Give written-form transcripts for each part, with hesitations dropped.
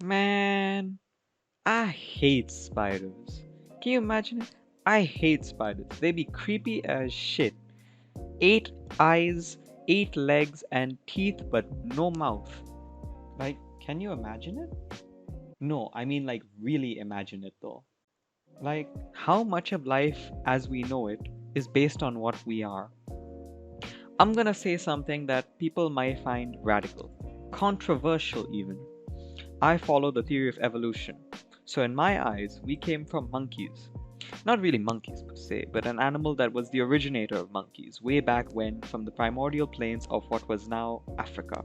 Man, I hate spiders. Can you imagine it? I hate spiders. They be creepy as shit. Eight eyes, eight legs, and teeth, but no mouth. Like, can you imagine it? No, I mean, like, really imagine it though. Like, how much of life as we know it is based on what we are? I'm gonna say something that people might find radical, controversial even. I follow the theory of evolution. So, in my eyes, we came from monkeys. Not really monkeys per se, but an animal that was the originator of monkeys way back when from the primordial plains of what was now Africa.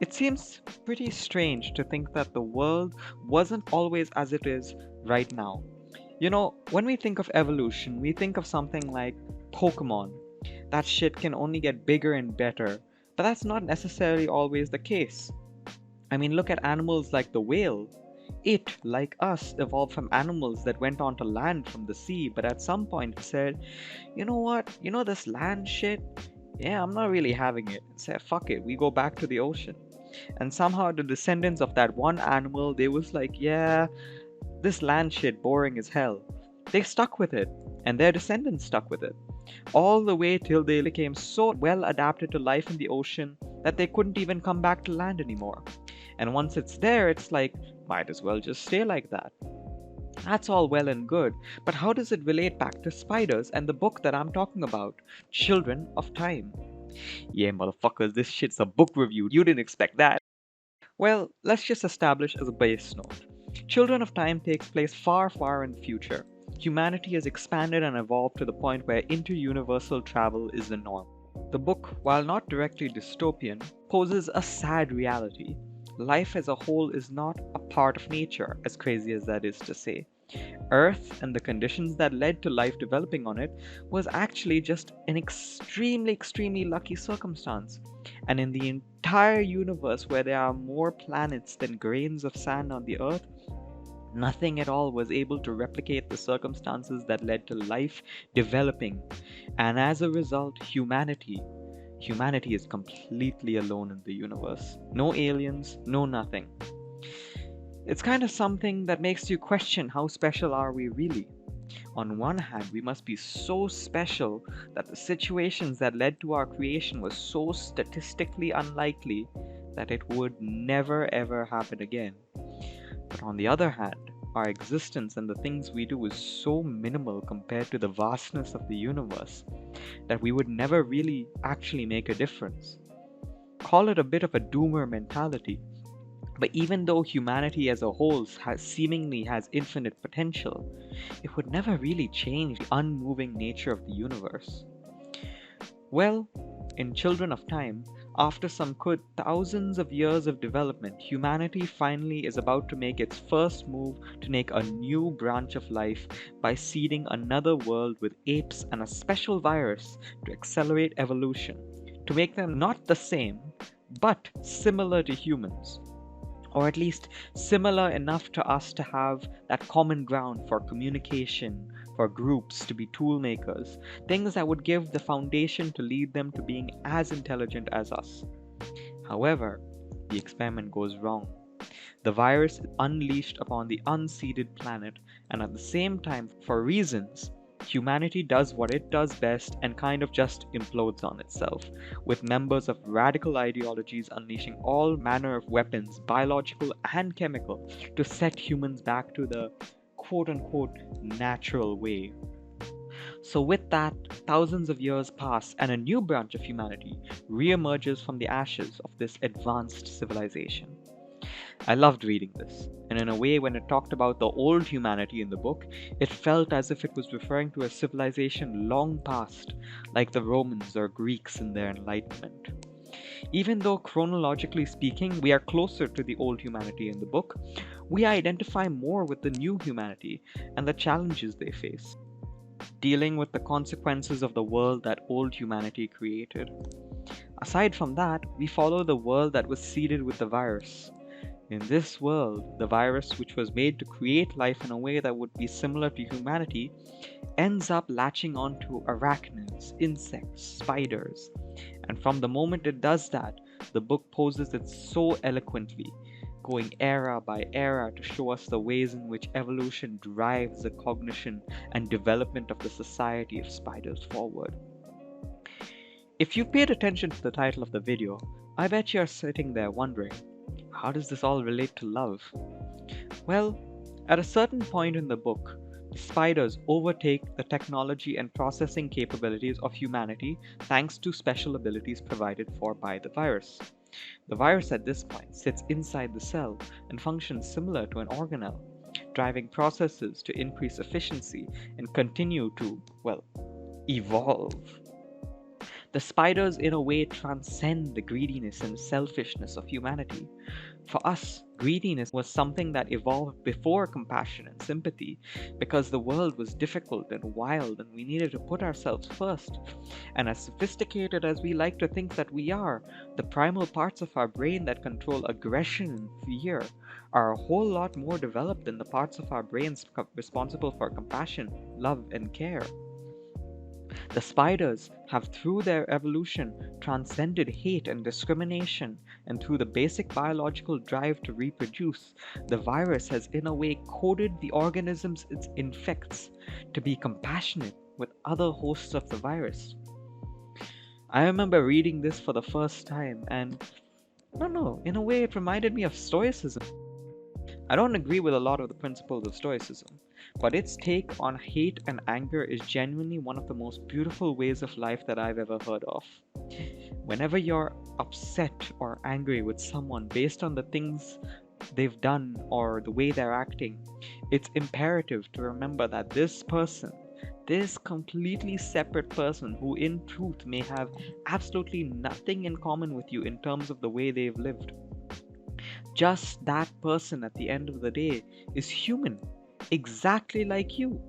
It seems pretty strange to think that the world wasn't always as it is right now. When we think of evolution, we think of something like Pokemon. That shit can only get bigger and better, but that's not necessarily always the case. I mean, look at animals like the whale. It, like us, evolved from animals that went on to land from the sea, but at some point said, you know what? You know this land shit? Yeah, I'm not really having it. Said, fuck it, we go back to the ocean. And somehow the descendants of that one animal, they was like, yeah, this land shit boring as hell. They stuck with it, and their descendants stuck with it, all the way till they became so well adapted to life in the ocean that they couldn't even come back to land anymore. And once it's there, it's like, might as well just stay like that. That's all well and good, but how does it relate back to spiders and the book that I'm talking about, Children of Time? Yeah, motherfuckers, this shit's a book review. You didn't expect that. Well, let's just establish as a base note. Children of Time takes place far, far in the future. Humanity has expanded and evolved to the point where interuniversal travel is the norm. The book, while not directly dystopian, poses a sad reality. Life as a whole is not a part of nature, as crazy as that is to say. Earth and the conditions that led to life developing on it was actually just an extremely, extremely lucky circumstance. And in the entire universe, where there are more planets than grains of sand on the Earth, nothing at all was able to replicate the circumstances that led to life developing. And as a result, humanity is completely alone in the universe. No aliens, no nothing. It's kind of something that makes you question how special are we really? On one hand, we must be so special that the situations that led to our creation were so statistically unlikely that it would never ever happen again. But on the other hand, our existence and the things we do is so minimal compared to the vastness of the universe that we would never really actually make a difference. Call it a bit of a doomer mentality. But even though humanity as a whole seemingly has infinite potential, it would never really change the unmoving nature of the universe. Well, in Children of Time, after some good thousands of years of development, humanity finally is about to make its first move to make a new branch of life by seeding another world with apes and a special virus to accelerate evolution, to make them not the same, but similar to humans, or at least similar enough to us to have that common ground for communication, for groups to be tool makers, things that would give the foundation to lead them to being as intelligent as us. However, the experiment goes wrong. The virus is unleashed upon the unseeded planet, and at the same time, for reasons, humanity does what it does best and kind of just implodes on itself, with members of radical ideologies unleashing all manner of weapons, biological and chemical, to set humans back to the quote unquote natural way. So, with that, thousands of years pass, and a new branch of humanity re-emerges from the ashes of this advanced civilization. I loved reading this, and in a way, when it talked about the old humanity in the book, it felt as if it was referring to a civilization long past, like the Romans or Greeks in their Enlightenment. Even though chronologically speaking, we are closer to the old humanity in the book, we identify more with the new humanity and the challenges they face, dealing with the consequences of the world that old humanity created. Aside from that, we follow the world that was seeded with the virus. In this world, the virus, which was made to create life in a way that would be similar to humanity, ends up latching onto arachnids, insects, spiders. And from the moment it does that, the book poses it so eloquently. going era by era to show us the ways in which evolution drives the cognition and development of the society of spiders forward. If you paid attention to the title of the video, I bet you're sitting there wondering, how does this all relate to love? Well, at a certain point in the book, the spiders overtake the technology and processing capabilities of humanity thanks to special abilities provided for by the virus. The virus at this point sits inside the cell and functions similar to an organelle, driving processes to increase efficiency and continue to, well, evolve. The spiders, in a way, transcend the greediness and selfishness of humanity. For us, greediness was something that evolved before compassion and sympathy because the world was difficult and wild and we needed to put ourselves first. And as sophisticated as we like to think that we are, the primal parts of our brain that control aggression and fear are a whole lot more developed than the parts of our brains responsible for compassion, love, and care. The spiders have, through their evolution, transcended hate and discrimination, and through the basic biological drive to reproduce, the virus has in a way coded the organisms it infects to be compassionate with other hosts of the virus. I remember reading this for the first time, and I don't know, in a way it reminded me of Stoicism. I don't agree with a lot of the principles of Stoicism, but its take on hate and anger is genuinely one of the most beautiful ways of life that I've ever heard of. Whenever you're upset or angry with someone based on the things they've done or the way they're acting, it's imperative to remember that this person, this completely separate person who in truth may have absolutely nothing in common with you in terms of the way they've lived, just that person at the end of the day is human, exactly like you.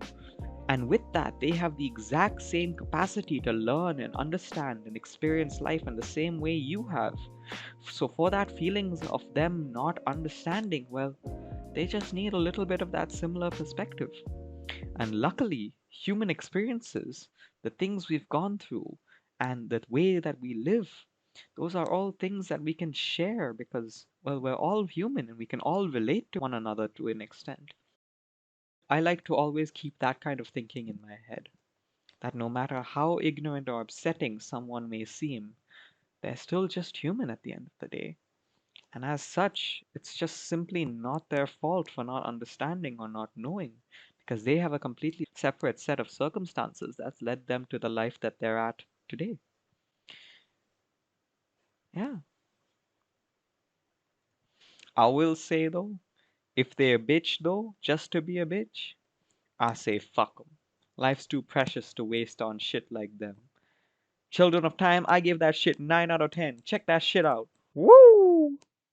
And with that, they have the exact same capacity to learn and understand and experience life in the same way you have. So, for that feelings of them not understanding, well, they just need a little bit of that similar perspective. And luckily, human experiences, the things we've gone through, and the way that we live, those are all things that we can share because, well, we're all human and we can all relate to one another to an extent. I like to always keep that kind of thinking in my head that no matter how ignorant or upsetting someone may seem, they're still just human at the end of the day. And as such, it's just simply not their fault for not understanding or not knowing, because they have a completely separate set of circumstances that's led them to the life that they're at today. Yeah. I will say though, if they're a bitch though, just to be a bitch, I say fuck 'em. Life's too precious to waste on shit like them. Children of Time, I give that shit 9 out of 10. Check that shit out. Woo!